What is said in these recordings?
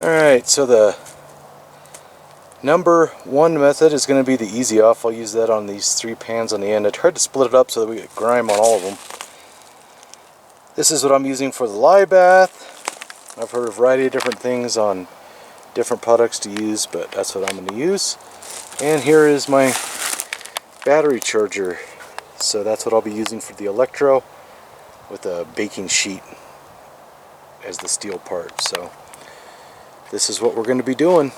Alright, so the number one method is going to be the easy off. I'll use that on these 3 pans on the end. I tried to split it up so that we get grime on all of them. This is what I'm using for the lye bath. I've heard a variety of different things on different products to use, but that's what I'm going to use. And here is my battery charger. So that's what I'll be using for the Electro, with a baking sheet as the steel part. So this is what we're going to be doing.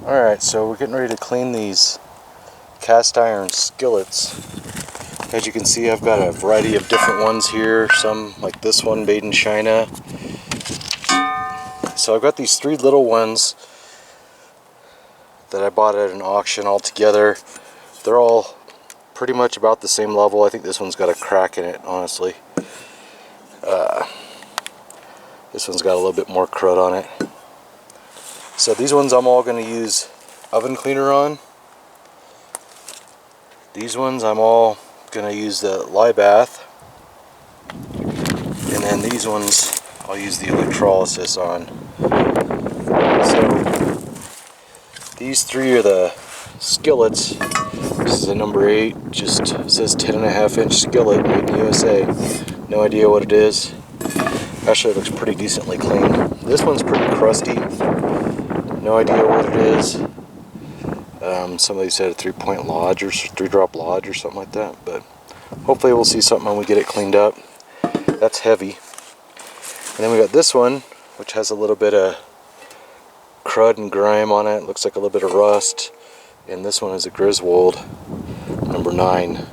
Alright, so we're getting ready to clean these cast iron skillets. As you can see, I've got a variety of different ones here. Some like this one, made in China. So I've got these 3 little ones that I bought at an auction all together. They're all pretty much about the same level. I think this one's got a crack in it, honestly. This one's got a little bit more crud on it. So these ones I'm all going to use oven cleaner on. These ones I'm all going to use the lye bath. And then these ones I'll use the electrolysis on. So these 3 are the skillets. This is a number 8, just says 10.5 inch skillet, made in the USA. No idea what it is. Actually, it looks pretty decently clean. This one's pretty crusty. No idea what it is. Somebody said a 3-point lodge or 3-drop lodge or something like that. But hopefully we'll see something when we get it cleaned up. That's heavy. And then we got this one, which has a little bit of crud and grime on it. Looks like a little bit of rust. And this one is a Griswold, number 9.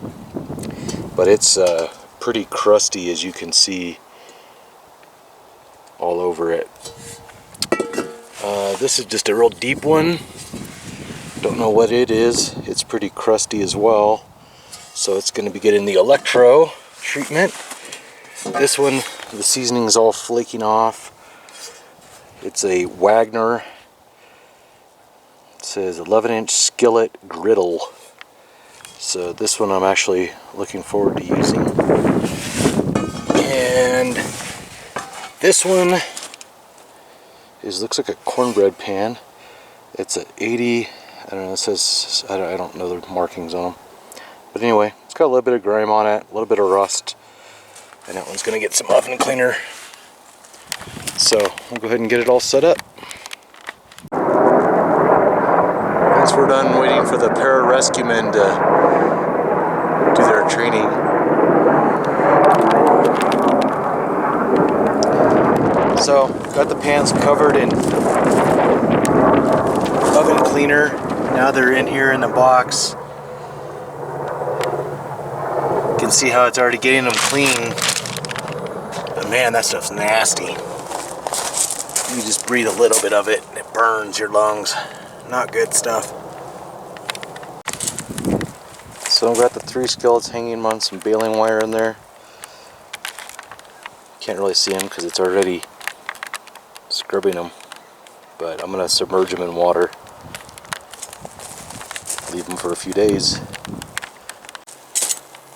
But it's pretty crusty, as you can see all over it. This is just a real deep one. Don't know what it is. It's pretty crusty as well. So it's going to be getting the Electro treatment. This one, the seasoning is all flaking off. It's a Wagner. It says 11-inch skillet griddle. So this one I'm actually looking forward to using. And this one looks like a cornbread pan. It's a 80. I don't know. It says I don't know the markings on them. But anyway, it's got a little bit of grime on it, a little bit of rust, and that one's going to get some oven cleaner. So we'll go ahead and get it all set up. Once we're done waiting for the pararescue men to do their training, so got the pans covered in oven cleaner. Now they're in here in the box. You can see how it's already getting them clean. But man, that stuff's nasty. You just breathe a little bit of it and it burns your lungs. Not good stuff. So I've got the 3 skillets hanging on some baling wire in there. Can't really see them because it's already scrubbing them. But I'm going to submerge them in water. Leave them for a few days.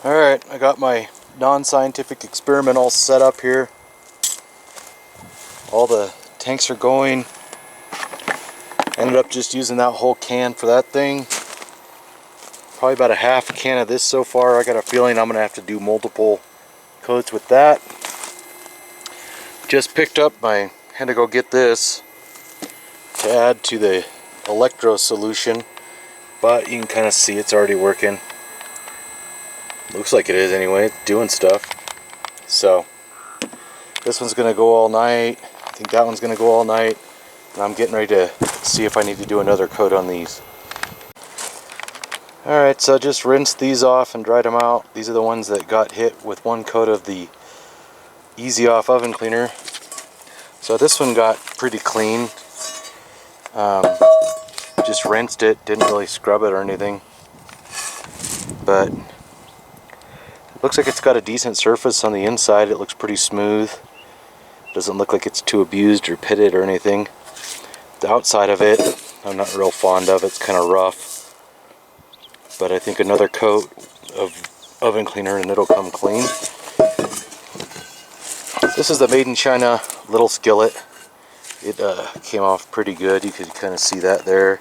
Alright, I got my non-scientific experiment all set up here. All the tanks are going. Ended up just using that whole can for that thing. Probably about a half a can of this so far. I got a feeling I'm going to have to do multiple coats with that. Just picked up had to go get this to add to the Electro solution. But you can kind of see it's already working. Looks like it is anyway. It's doing stuff. So this one's going to go all night. I think that one's going to go all night. And I'm getting ready to see if I need to do another coat on these. Alright, so I just rinsed these off and dried them out. These are the ones that got hit with 1 coat of the Easy Off oven cleaner. So this one got pretty clean. Just rinsed it, didn't really scrub it or anything. But it looks like it's got a decent surface on the inside. It looks pretty smooth. Doesn't look like it's too abused or pitted or anything. The outside of it, I'm not real fond of. It's kind of rough. But I think another coat of oven cleaner and it'll come clean. This is the made in China little skillet. It came off pretty good. You could kind of see that there.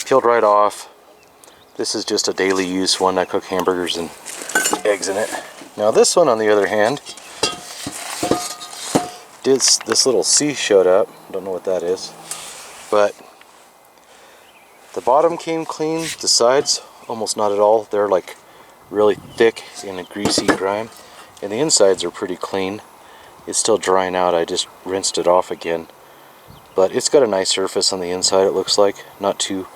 Peeled right off. This is just a daily use one. I cook hamburgers and eggs in it. Now this one, on the other hand, this little C showed up. Don't know what that is, but the bottom came clean. The sides almost not at all. They're like really thick in a greasy grime, and the insides are pretty clean. It's still drying out. I just rinsed it off again, but it's got a nice surface on the inside. It looks like not too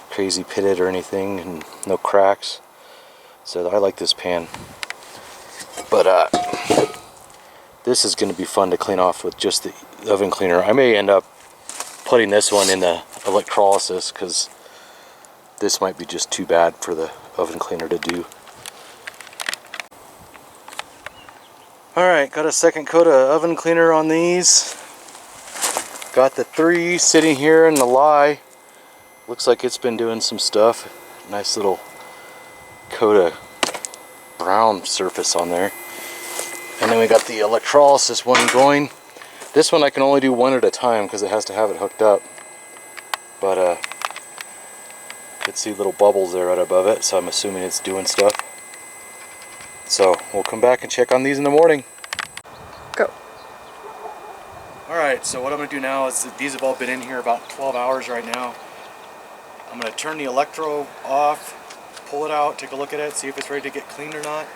crazy pitted or anything, and no cracks. So I like this pan. But this is going to be fun to clean off with just the oven cleaner. I may end up putting this one in the electrolysis because this might be just too bad for the oven cleaner to do. Alright, got a second coat of oven cleaner on these. Got the 3 sitting here in the lye. Looks like it's been doing some stuff. Nice little coat of brown surface on there. And then we got the electrolysis one going. This one I can only do one at a time because it has to have it hooked up. But you can see little bubbles there right above it, so I'm assuming it's doing stuff. So we'll come back and check on these in the morning. Go. Alright, so what I'm going to do now is these have all been in here about 12 hours right now. I'm going to turn the electro off, pull it out, take a look at it, see if it's ready to get cleaned or not.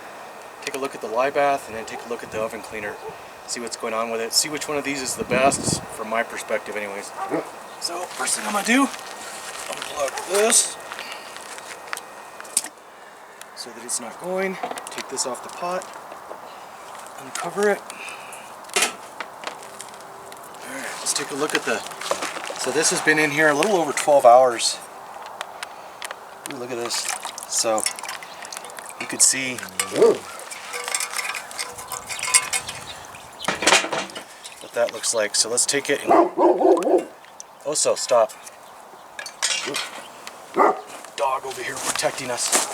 Take a look at the lye bath, and then take a look at the oven cleaner. See what's going on with it. See which one of these is the best from my perspective anyways. So first thing I'm going to do, unplug this so that it's not going. Take this off the pot, uncover it. Alright, let's take a look at the... So this has been in here a little over 12 hours. Ooh, look at this. So you could see what that looks like. So let's take it and... Oh, so stop. Dog over here protecting us.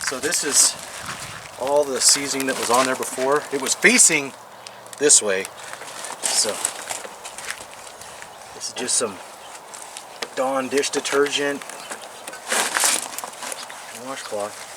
So this is all the seasoning that was on there before. It was facing this way. So this is just some Dawn dish detergent, washcloth.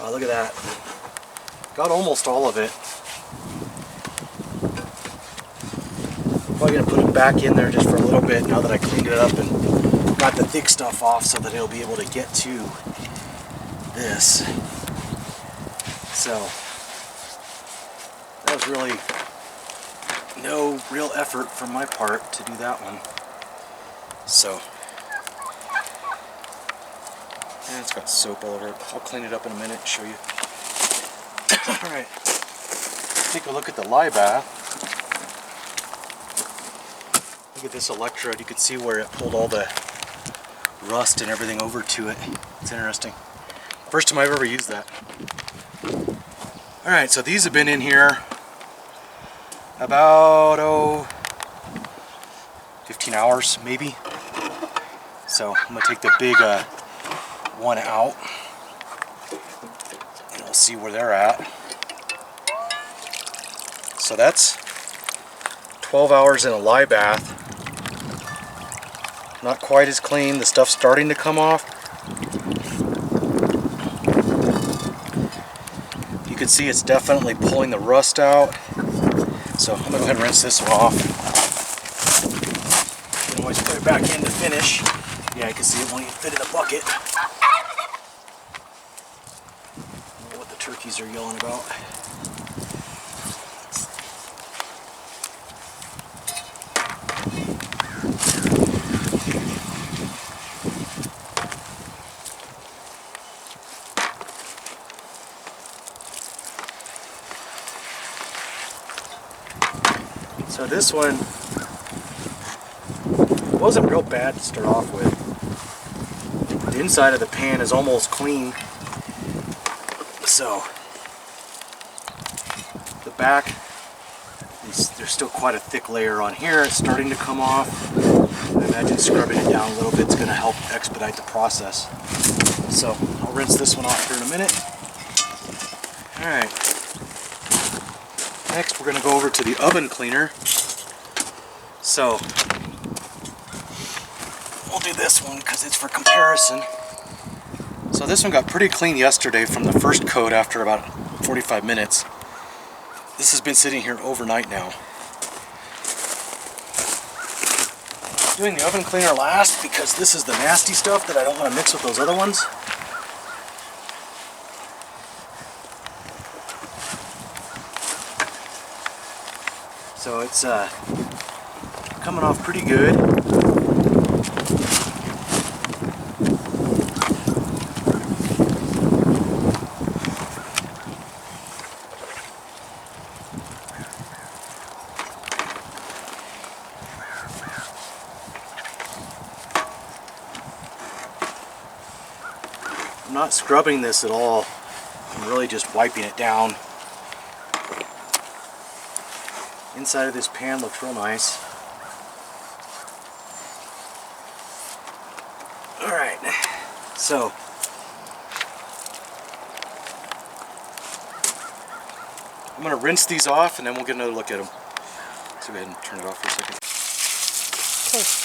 Oh, look at that. Got almost all of it. I'm probably going to put it back in there just for a little bit now that I cleaned it up and got the thick stuff off so that it'll be able to get to this. So that was really no real effort from my part to do that one. So and it's got soap all over it. I'll clean it up in a minute and show you. Alright, take a look at the lye bath. Look at this electrode. You can see where it pulled all the rust and everything over to it. It's interesting. First time I've ever used that. Alright, so these have been in here about 15 hours maybe. So I'm going to take the big one out and we'll see where they're at. So that's 12 hours in a lye bath. Not quite as clean. The stuff's starting to come off. You can see it's definitely pulling the rust out. So I'm gonna go ahead and rinse this one off. You can always put it back in to finish. Yeah, you can see it won't even fit in the bucket. I don't know what the turkeys are yelling about. So this one It wasn't real bad to start off with. The inside of the pan is almost clean. So the back, there's still quite a thick layer on here. It's starting to come off. I imagine scrubbing it down a little bit is going to help expedite the process. So I'll rinse this one off here in a minute. Alright. Next we're going to go over to the oven cleaner. So we'll do this one because it's for comparison. So this one got pretty clean yesterday from the first coat after about 45 minutes. This has been sitting here overnight now. Doing the oven cleaner last because this is the nasty stuff that I don't want to mix with those other ones. So it's coming off pretty good. I'm not scrubbing this at all. I'm really just wiping it down. Inside of this pan looks real nice. Alright, so I'm going to rinse these off and then we'll get another look at them. Let's go ahead and turn it off for a second. Okay.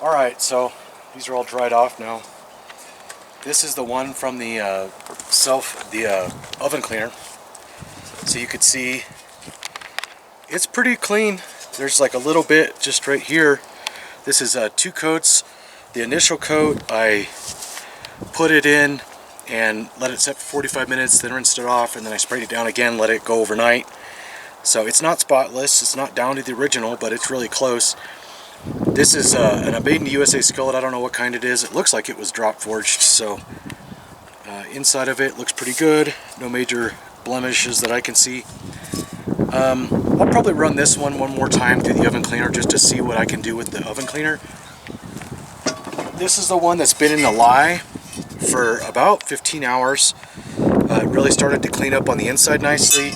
Alright, so these are all dried off now. This is the one from the oven cleaner. So you could see it's pretty clean. There's like a little bit just right here. This is 2 coats. The initial coat, I put it in and let it set for 45 minutes, then rinsed it off, and then I sprayed it down again, let it go overnight. So it's not spotless, it's not down to the original, but it's really close. This is an made in the USA skillet. I don't know what kind it is. It looks like it was drop forged, so inside of it looks pretty good. No major blemishes that I can see. I'll probably run this one more time through the oven cleaner just to see what I can do with the oven cleaner. This is the one that's been in the lye for about 15 hours. It really started to clean up on the inside nicely.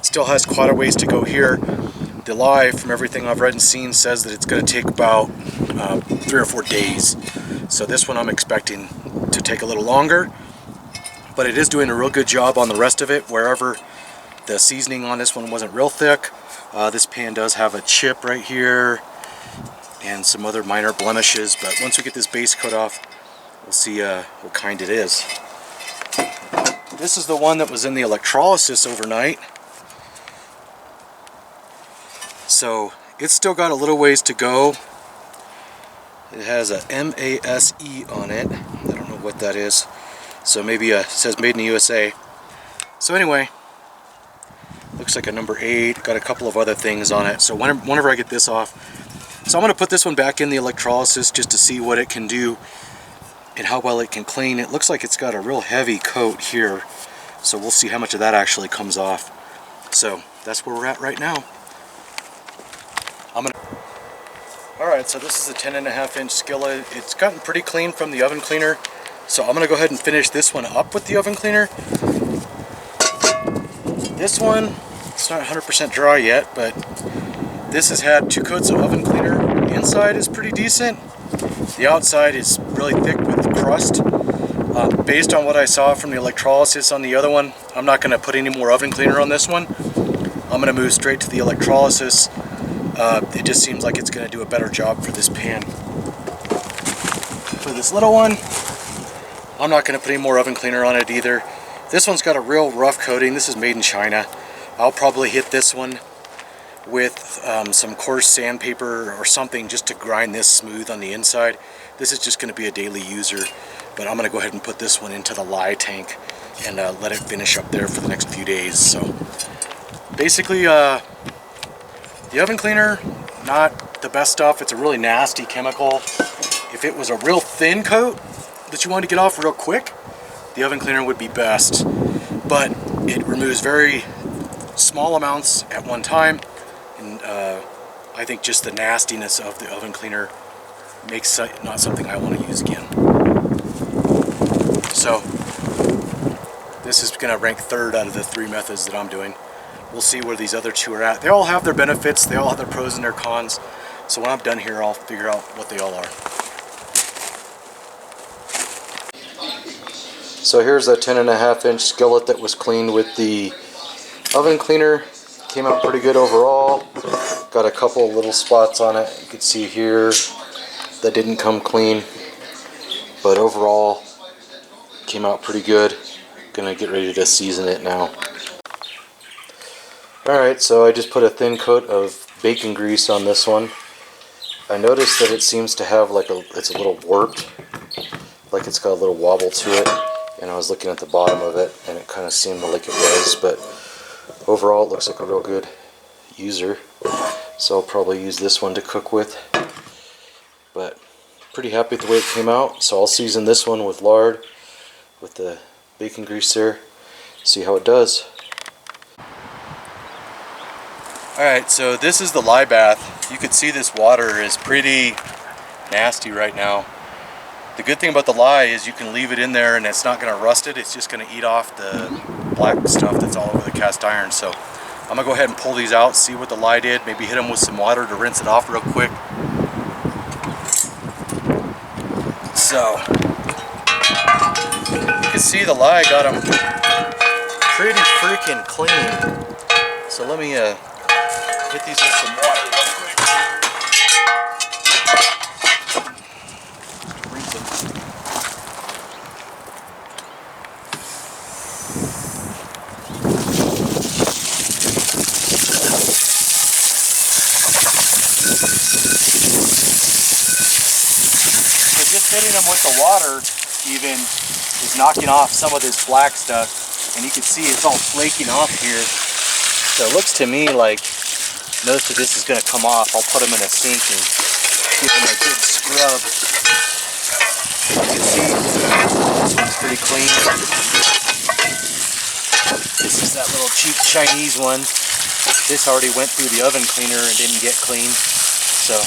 Still has quite a ways to go here. The lye, from everything I've read and seen, says that it's going to take about 3 or 4 days. So this one I'm expecting to take a little longer, but it is doing a real good job on the rest of it. Wherever the seasoning on this one wasn't real thick, this pan does have a chip right here and some other minor blemishes, but once we get this base coat off, we'll see what kind it is. This is the one that was in the electrolysis overnight. So it's still got a little ways to go. It has a MASE on it. I don't know what that is. So maybe it says made in the USA. So anyway, looks like a number 8. Got a couple of other things on it. So whenever I get this off, so I'm going to put this one back in the electrolysis just to see what it can do and how well it can clean. It looks like it's got a real heavy coat here. So we'll see how much of that actually comes off. So that's where we're at right now. Alright, so this is a 10.5-inch skillet. It's gotten pretty clean from the oven cleaner. So I'm going to go ahead and finish this one up with the oven cleaner. This one, it's not 100% dry yet, but this has had 2 coats of oven cleaner. The inside is pretty decent. The outside is really thick with crust. Based on what I saw from the electrolysis on the other one, I'm not going to put any more oven cleaner on this one. I'm going to move straight to the electrolysis. It just seems like it's going to do a better job for this pan. For this little one, I'm not going to put any more oven cleaner on it either. This one's got a real rough coating. This is made in China. I'll probably hit this one with some coarse sandpaper or something just to grind this smooth on the inside. This is just going to be a daily user, but I'm going to go ahead and put this one into the lye tank and let it finish up there for the next few days. So basically, the oven cleaner, not the best stuff. It's a really nasty chemical. If it was a real thin coat that you wanted to get off real quick, the oven cleaner would be best. But it removes very small amounts at one time, and I think just the nastiness of the oven cleaner makes it not something I want to use again. So this is going to rank third out of the 3 methods that I'm doing. We'll see where these other 2 are at. They all have their benefits, they all have their pros and their cons. So when I'm done here, I'll figure out what they all are. So here's a 10.5-inch skillet that was cleaned with the oven cleaner. Came out pretty good overall. Got a couple little spots on it, you can see here, that didn't come clean. But overall, came out pretty good. Gonna get ready to season it now. Alright, so I just put a thin coat of bacon grease on this one. I noticed that it seems to have like it's a little warped, like it's got a little wobble to it. And I was looking at the bottom of it, and it kind of seemed like it was, but overall it looks like a real good user. So I'll probably use this one to cook with. But pretty happy with the way it came out. So I'll season this one with lard, with the bacon grease there, see how it does. Alright, so this is the lye bath. You can see this water is pretty nasty right now. The good thing about the lye is you can leave it in there and it's not going to rust it. It's just going to eat off the black stuff that's all over the cast iron. So I'm going to go ahead and pull these out, see what the lye did, maybe hit them with some water to rinse it off real quick. So you can see the lye got them pretty freaking clean. So let me hit these with some water real quick. Rinse them. So just hitting them with the water even is knocking off some of this black stuff, and you can see it's all flaking off here. So it looks to me like most of this is going to come off. I'll put them in a sink and give them a good scrub. You can see this one's pretty clean. This is that little cheap Chinese one. This already went through the oven cleaner and didn't get clean. So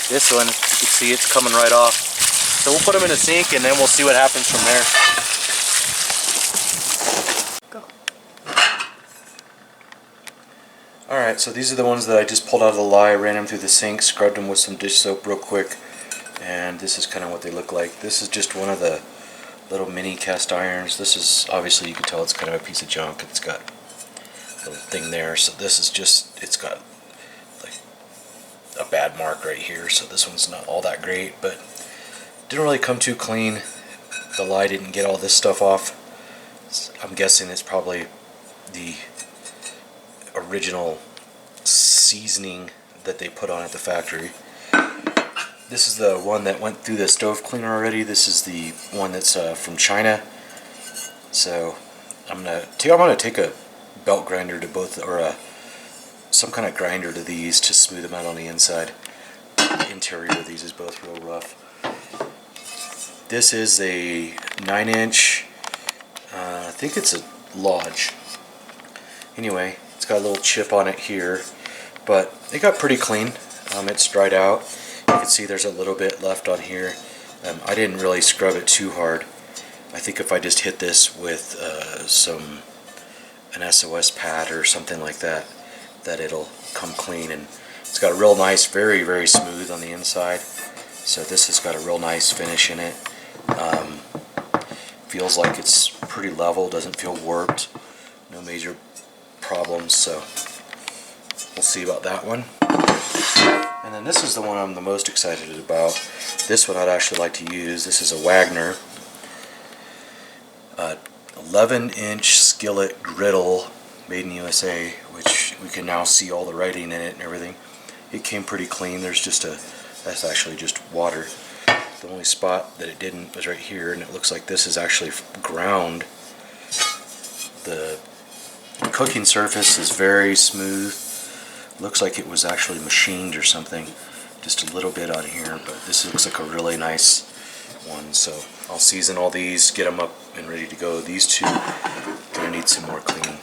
this one, you can see it's coming right off. So we'll put them in a sink and then we'll see what happens from there. Alright, so these are the ones that I just pulled out of the lye, ran them through the sink, scrubbed them with some dish soap real quick, and this is kind of what they look like. This is just one of the little mini cast irons. This is, obviously you can tell it's kind of a piece of junk. It's got a little thing there, so this is just, it's got like a bad mark right here, so this one's not all that great, but didn't really come too clean. The lye didn't get all this stuff off. I'm guessing it's probably the original seasoning that they put on at the factory. This is the one that went through the stove cleaner already. This is the one that's from China. So I'm gonna take a belt grinder to both, or some kind of grinder to these to smooth them out on the inside. The interior of these is both real rough. This is a 9-inch. I think it's a Lodge. Anyway, it's got a little chip on it here, but it got pretty clean. It's dried out. You can see there's a little bit left on here. I didn't really scrub it too hard. I think if I just hit this with an SOS pad or something like that, that it'll come clean. And it's got a real nice, very, very smooth on the inside. So this has got a real nice finish in it. Feels like it's pretty level, doesn't feel warped, no major problems, so we'll see about that one. And then this is the one I'm the most excited about. This one I'd actually like to use. This is a Wagner 11-inch skillet griddle, made in USA, which we can now see all the writing in it and everything. It came pretty clean. There's just a That's actually just water. The only spot that it didn't was right here, and it looks like this is actually ground. The cooking surface is very smooth. Looks like it was actually machined or something. Just a little bit on here, but this looks like a really nice one. So I'll season all these, get them up and ready to go. These two gonna need some more cleaning.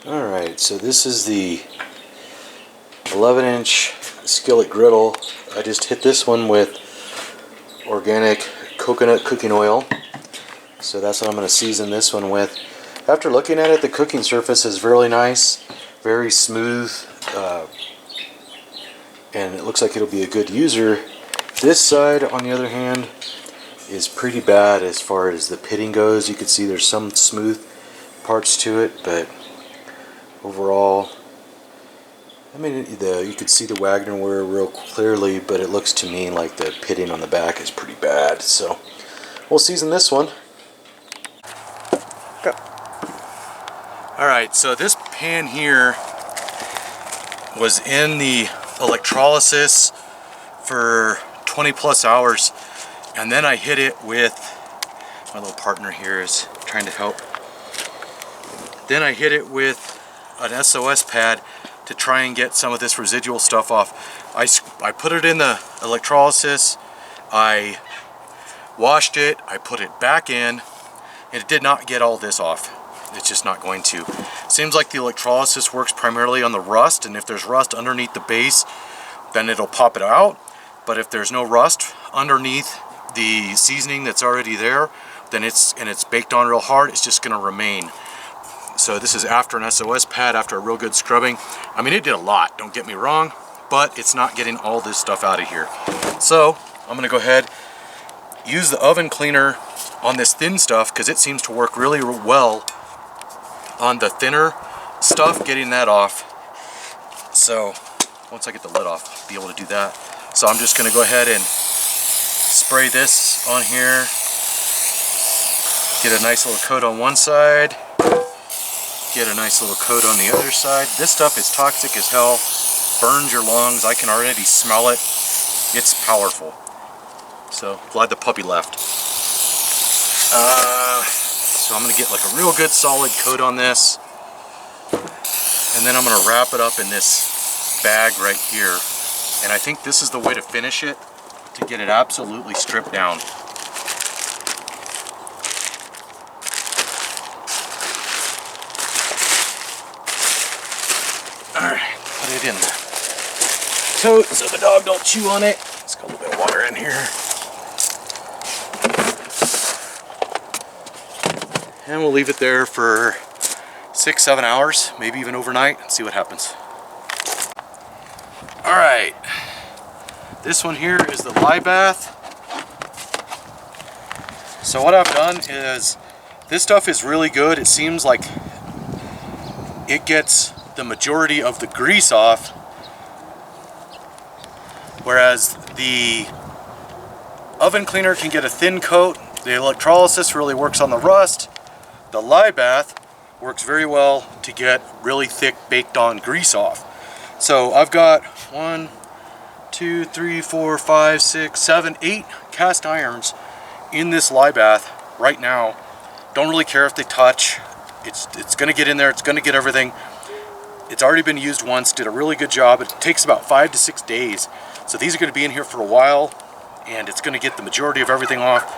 Alright, so this is the 11-inch skillet griddle. I just hit this one with organic coconut cooking oil. So that's what I'm going to season this one with. After looking at it, the cooking surface is really nice, very smooth, and it looks like it'll be a good user. This side, on the other hand, is pretty bad as far as the pitting goes. You can see there's some smooth parts to it, but overall, I mean, you can see the Wagner wear real clearly, but it looks to me like the pitting on the back is pretty bad. So we'll season this one. Go. Alright, so this pan here was in the electrolysis for 20 plus hours, and then I hit it with, my little partner here is trying to help. Then I hit it with an SOS pad to try and get some of this residual stuff off. I put it in the electrolysis, I washed it, I put it back in, and it did not get all this off. It's just not going to. Seems like the electrolysis works primarily on the rust, and if there's rust underneath the base, then it'll pop it out. But if there's no rust underneath the seasoning that's already there, then it's baked on real hard, it's just gonna remain. So this is after an SOS pad, after a real good scrubbing. I mean, it did a lot, don't get me wrong, but it's not getting all this stuff out of here. So I'm gonna go ahead, use the oven cleaner on this thin stuff, because it seems to work really well on the thinner stuff, getting that off. So once I get the lid off, I'll be able to do that. So I'm just gonna go ahead and spray this on here, get a nice little coat on one side, get a nice little coat on the other side. This stuff is toxic as hell, burns your lungs. I can already smell it. It's powerful. So glad the puppy left. So I'm gonna get like a real good solid coat on this, and then I'm gonna wrap it up in this bag right here. And I think this is the way to finish it, to get it absolutely stripped down. Alright, put it in the tote so the dog don't chew on it. Let's get a little bit of water in here. And we'll leave it there for 6-7 hours, maybe even overnight, and see what happens. Alright, this one here is the lye bath. So what I've done is, this stuff is really good. It seems like it gets the majority of the grease off, whereas the oven cleaner can get a thin coat. The electrolysis really works on the rust. The lye bath works very well to get really thick baked on grease off. So I've got 1, 2, 3, 4, 5, 6, 7, 8 cast irons in this lye bath right now. Don't really care if they touch. It's gonna get in there, it's gonna get everything. It's already been used once, did a really good job. It takes about 5 to 6 days. So these are gonna be in here for a while, and it's gonna get the majority of everything off.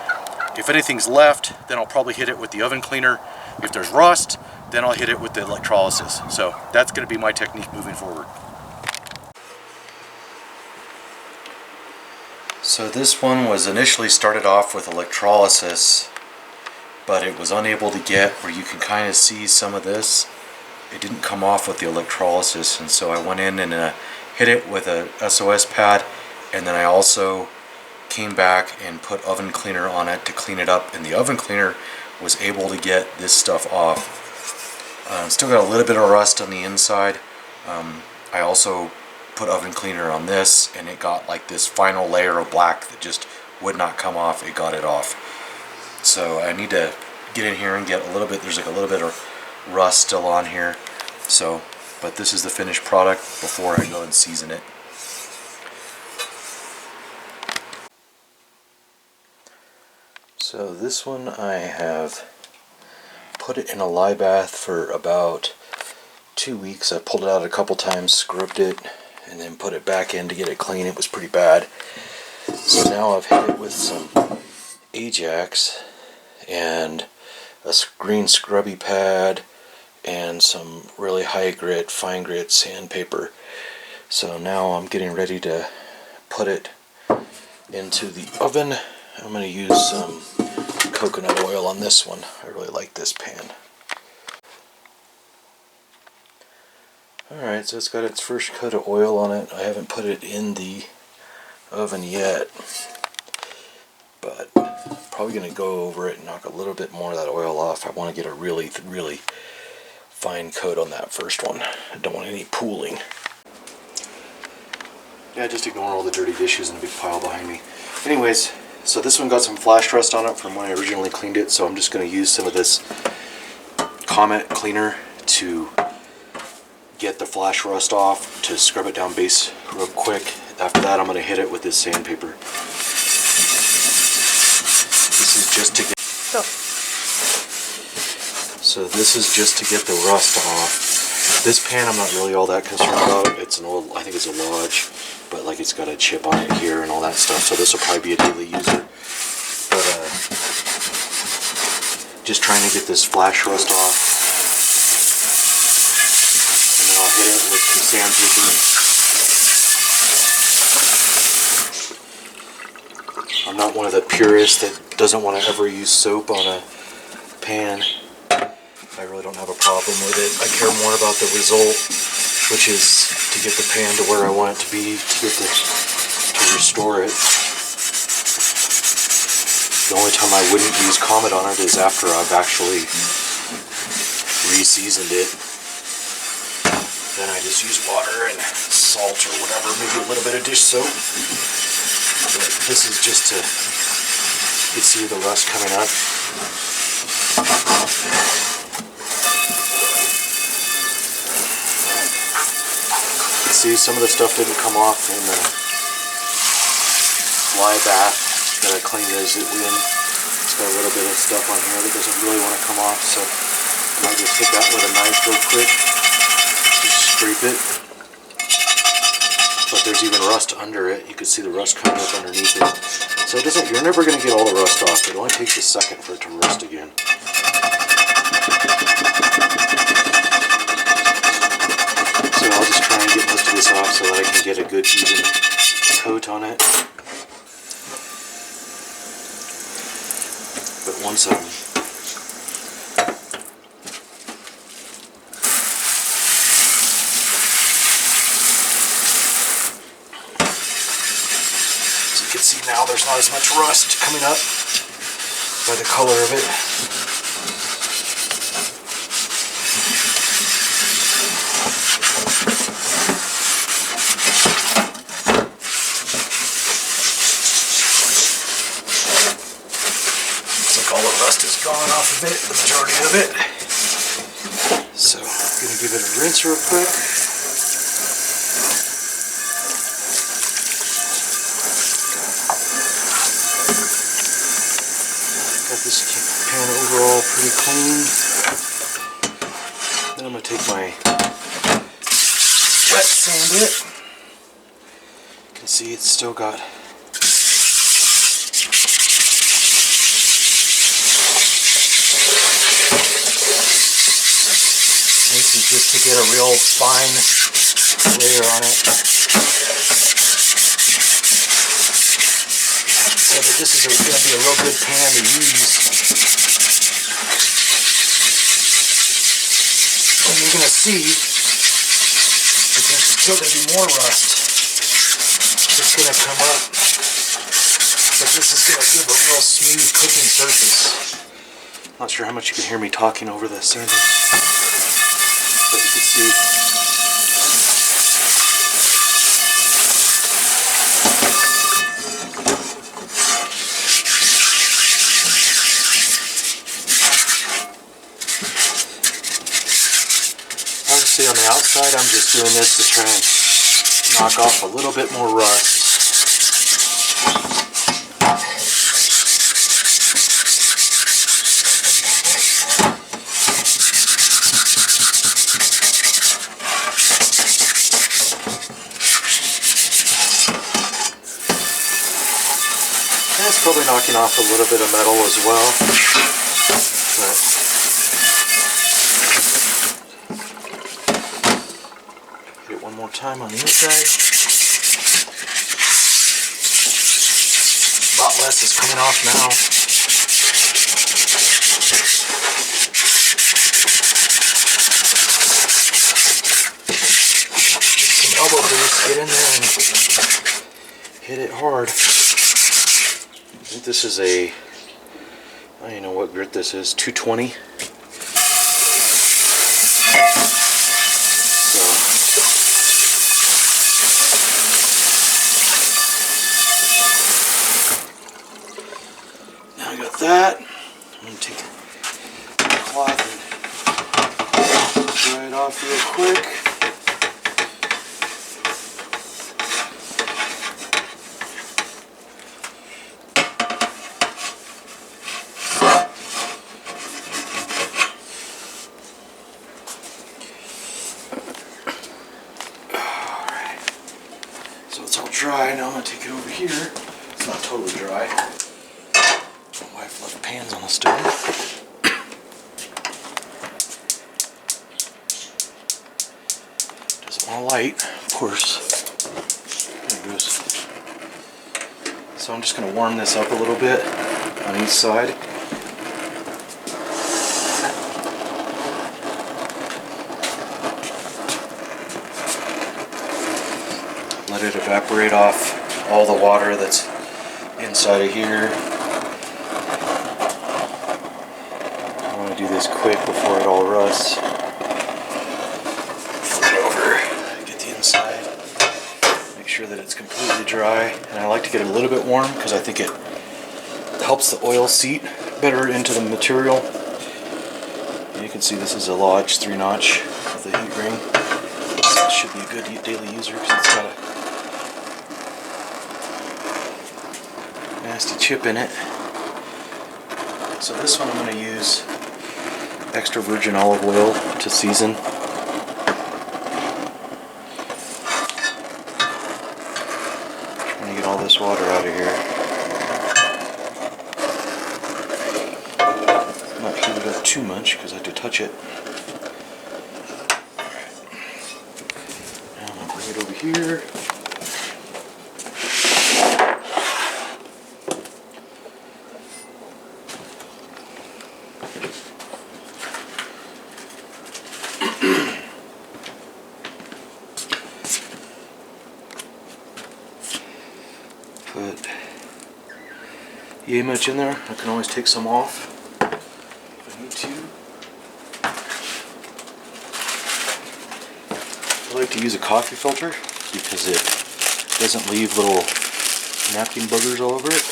If anything's left, then I'll probably hit it with the oven cleaner. If there's rust, then I'll hit it with the electrolysis. So that's gonna be my technique moving forward. So this one was initially started off with electrolysis, but it was unable to get where you can kind of see some of this. It didn't come off with the electrolysis, and so I went in and hit it with a SOS pad, and then I also came back and put oven cleaner on it to clean it up, and the oven cleaner was able to get this stuff off. Still got a little bit of rust on the inside. I also put oven cleaner on this, and it got like this final layer of black that just would not come off. It got it off. So I need to get in here and get a little bit, there's like a little bit of rust still on here. So But this is the finished product before I go and season it. So this one I have put it in a lye bath for about 2 weeks. I pulled it out a couple times, scrubbed it, and then put it back in to get it clean. It was pretty bad. So now I've hit it with some Ajax and a green scrubby pad and some really high grit, fine grit sandpaper. So now I'm getting ready to put it into the oven. I'm going to use some coconut oil on this one. I really like this pan. Alright, so it's got its first coat of oil on it. I haven't put it in the oven yet, but I'm probably going to go over it and knock a little bit more of that oil off. I want to get a really fine coat on that first one. I don't want any pooling. Yeah, just ignore all the dirty dishes in a big pile behind me. Anyways, so this one got some flash rust on it from when I originally cleaned it, so I'm just going to use some of this Comet cleaner to get the flash rust off, to scrub it down base real quick. After that, I'm going to hit it with this sandpaper. This is just to get... So this is just to get the rust off. This pan I'm not really all that concerned about. It's an old, I think it's a Lodge, but like it's got a chip on it here and all that stuff, so this will probably be a daily user. But just trying to get this flash rust off. And then I'll hit it with some sandpaper. I'm not one of the purists that doesn't want to ever use soap on a pan. I really don't have a problem with it. I care more about the result, which is to get the pan to where I want it to be, to restore it. The only time I wouldn't use Comet on it is after I've actually re-seasoned it. Then I just use water and salt or whatever, maybe a little bit of dish soap. But this is just to, you can see the rust coming up. See, some of the stuff didn't come off in the lye bath that I cleaned as it went. It's got a little bit of stuff on here that doesn't really want to come off, so I might just hit that with a knife real quick, just scrape it. But there's even rust under it. You can see the rust coming up underneath it. So it doesn't, you're never going to get all the rust off. It only takes a second for it to rust again. So I'll just try and get most of this off so that I can get a good even coat on it. But once so you can see now there's not as much rust coming up by the color of it. Gone off of it, the majority of it. So I'm going to give it a rinse real quick. Got this pan overall pretty clean. Then I'm going to take my wet sand it. You can see it's still got just to get a real fine layer on it. So that this is going to be a real good pan to use. And you're going to see that there's still going to be more rust. It's going to come up. But this is going to give a real smooth cooking surface. Not sure how much you can hear me talking over the sanding. But you can see obviously I'm the outside, I'm just doing this to try and knock off a little bit more rust. And it's probably knocking off a little bit of metal as well. But hit it one more time on the inside. A lot less is coming off now. Get some elbow grease, get in there and hit it hard. I think this is a, I don't even know what grit this is, 220. Now I got that. I'm going to take the cloth and dry it off real quick. Dry. Now I'm going to take it over here. It's not totally dry. My wife left pans on the stove. Doesn't want to light, of course. There it goes. So I'm just going to warm this up a little bit on each side. Let it evaporate off all the water that's inside of here. I want to do this quick before it all rusts. Flip it over, get the inside, make sure that it's completely dry. And I like to get it a little bit warm because I think it helps the oil seep better into the material. And you can see this is a Lodge 3-notch with the heat ring. This should be a good daily user because it's got a nasty chip in it. So this one I'm going to use extra virgin olive oil to season. Trying to get all this water out of here. Not heat it up too much because I have to touch it. Now I'm going to bring it over here. Put yay much in there. I can always take some off if I need to. I like to use a coffee filter because it doesn't leave little napkin boogers all over it.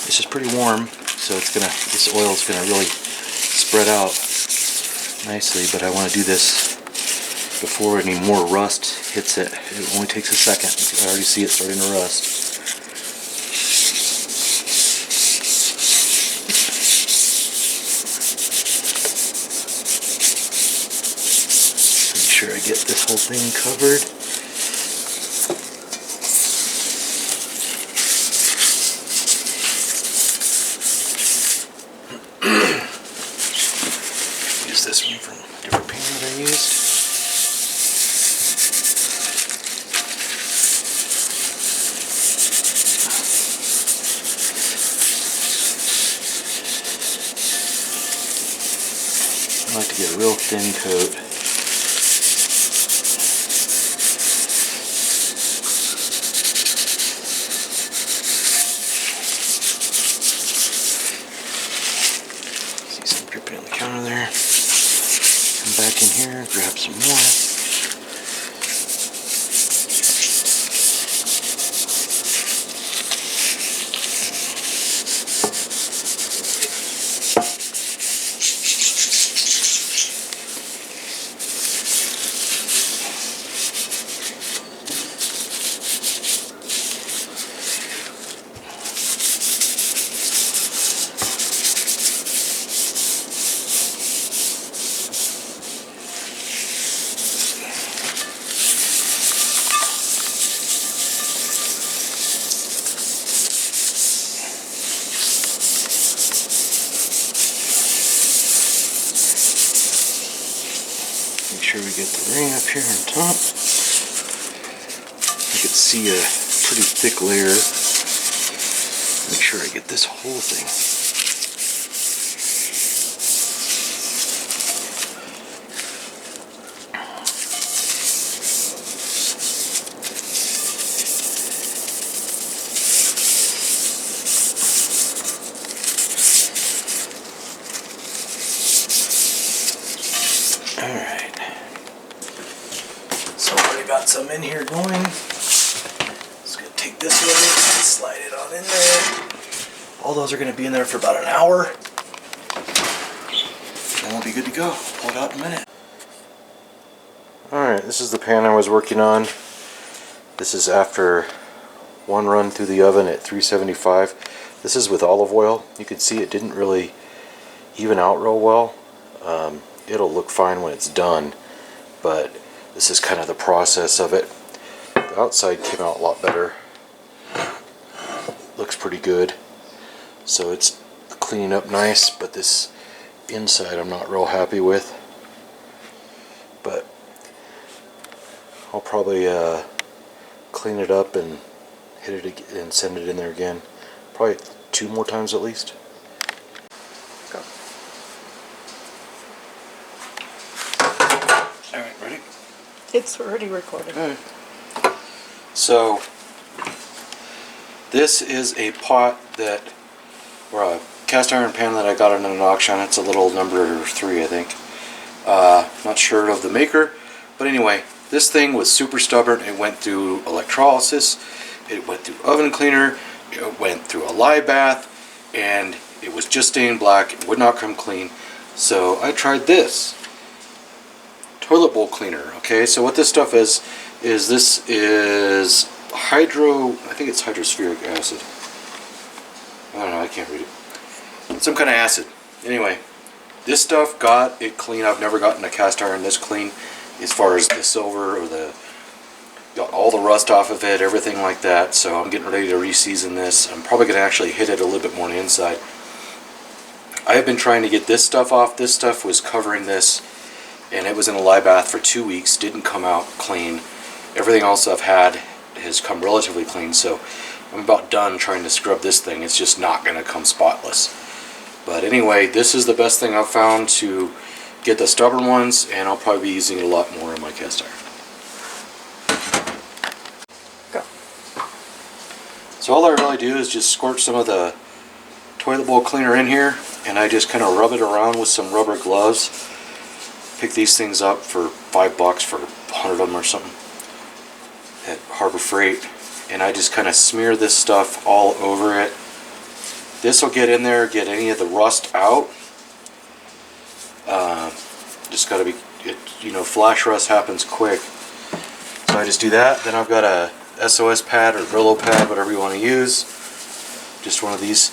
This is pretty warm, so this oil is gonna really spread out nicely, but I want to do this before any more rust hits it. It only takes a second. I already see it starting to rust. Make sure I get this whole thing covered. Use this one from a different pan that I used. I like to get a real thin coat. See some dripping on the counter there. Come back in here, grab some more. Right up here on top. You can see a pretty thick layer. Make sure I get this whole thing. Alright. So I already got some in here going. Just gonna take this one and slide it on in there. All those are gonna be in there for about an hour. And we'll be good to go. Pull it out in a minute. Alright, this is the pan I was working on. This is after one run through the oven at 375. This is with olive oil. You can see it didn't really even out real well. It'll look fine when it's done, but this is kind of the process of it. The outside came out a lot better. Looks pretty good. So it's cleaning up nice, but this inside I'm not real happy with. But I'll probably clean it up and hit it and send it in there again. Probably 2 more times at least. Go. Alright, ready? It's already recorded. Alright. So this is a pot that, or a cast iron pan that I got at an auction. It's a little number 3, I think. Not sure of the maker, but anyway, this thing was super stubborn. It went through electrolysis, it went through oven cleaner, it went through a lye bath, and it was just stained black. It would not come clean. So I tried this toilet bowl cleaner. Okay, so what this stuff is this is I think it's hydrospheric acid. I don't know, I can't read it. It's some kind of acid. Anyway, this stuff got it clean. I've never gotten a cast iron this clean, as far as the silver or got all the rust off of it, everything like that. So I'm getting ready to re-season this. I'm probably going to actually hit it a little bit more on the inside. I have been trying to get this stuff off. This stuff was covering this, and it was in a lye bath for 2 weeks. Didn't come out clean. Everything else I've had has come relatively clean, so I'm about done trying to scrub this thing. It's just not going to come spotless. But anyway, this is the best thing I've found to get the stubborn ones, and I'll probably be using it a lot more in my cast iron. Go. So all I really do is just squirt some of the toilet bowl cleaner in here, and I just kind of rub it around with some rubber gloves. Pick these things up for $5 for 100 of them or something at Harbor Freight, and I just kind of smear this stuff all over it. This will get in there, get any of the rust out. Just got to be, you know, flash rust happens quick. So I just do that. Then I've got a SOS pad or Brillo pad, whatever you want to use. Just one of these.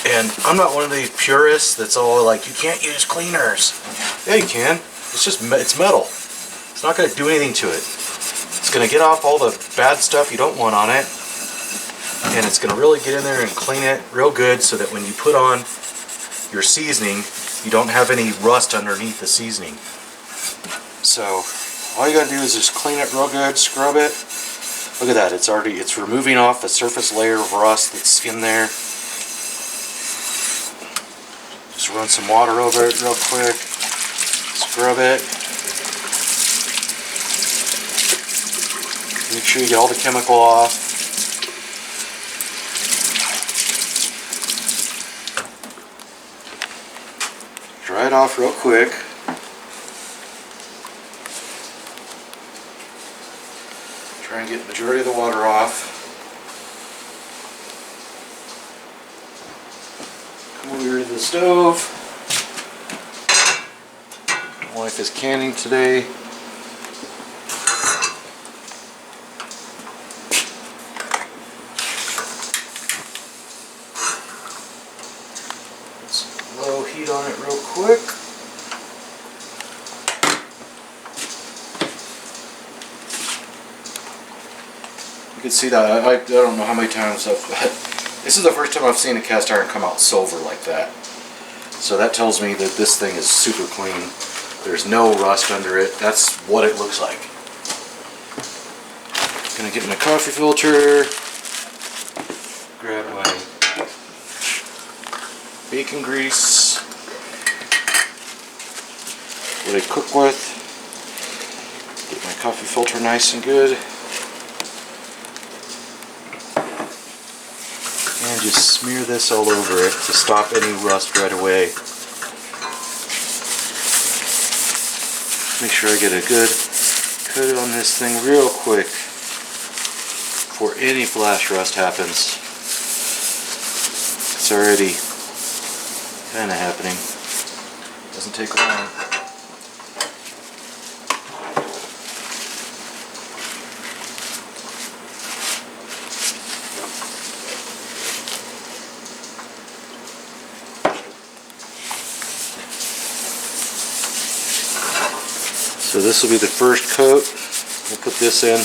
And I'm not one of the purists that's all like, you can't use cleaners. Yeah, you can. It's metal. It's not going to do anything to it. It's going to get off all the bad stuff you don't want on it. And it's going to really get in there and clean it real good, so that when you put on your seasoning, you don't have any rust underneath the seasoning. So all you got to do is just clean it real good, scrub it. Look at that, it's removing off the surface layer of rust that's in there. Just run some water over it real quick, scrub it. Make sure you get all the chemical off. Dry it off real quick. Try and get the majority of the water off. Come over to the stove. My wife is canning today. Put some low heat on it real quick. You can see that I don't know how many times this is the first time I've seen a cast iron come out silver like that. So that tells me that this thing is super clean. There's no rust under it. That's what it looks like. Gonna get my coffee filter, grab my bacon grease, what I cook with, get my coffee filter nice and good, and just smear this all over it to stop any rust right away. Make sure I get a good coat on this thing real quick before any flash rust happens. It's already kind of happening. Doesn't take long. So this will be the first coat. We'll put this in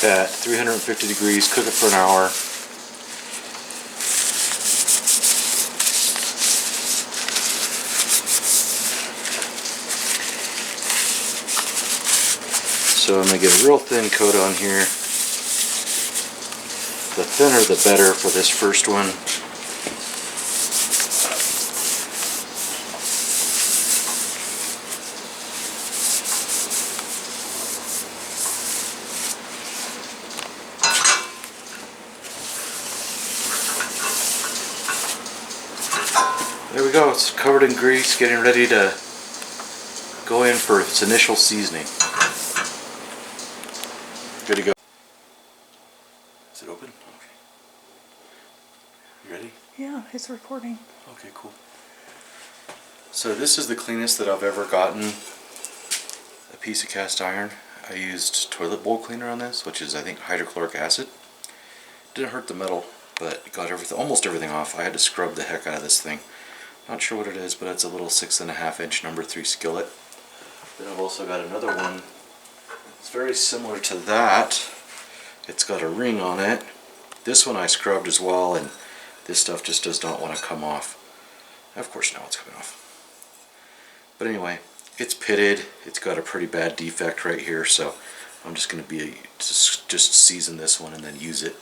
at 350 degrees, cook it for an hour. So I'm going to get a real thin coat on here. The thinner the better for this first one. There we go, it's covered in grease, getting ready to go in for its initial seasoning. Good to go. Is it open? Okay. You ready? Yeah, it's recording. Okay, cool. So this is the cleanest that I've ever gotten a piece of cast iron. I used toilet bowl cleaner on this, which is I think hydrochloric acid. Didn't hurt the metal, but it got everything, almost everything off. I had to scrub the heck out of this thing. Not sure what it is, but it's a little 6.5 inch number 3 skillet. Then I've also got another one. It's very similar to that. It's got a ring on it. This one I scrubbed as well, and this stuff just does not want to come off. Of course now it's coming off. But anyway, it's pitted. It's got a pretty bad defect right here, so I'm just going to just season this one and then use it.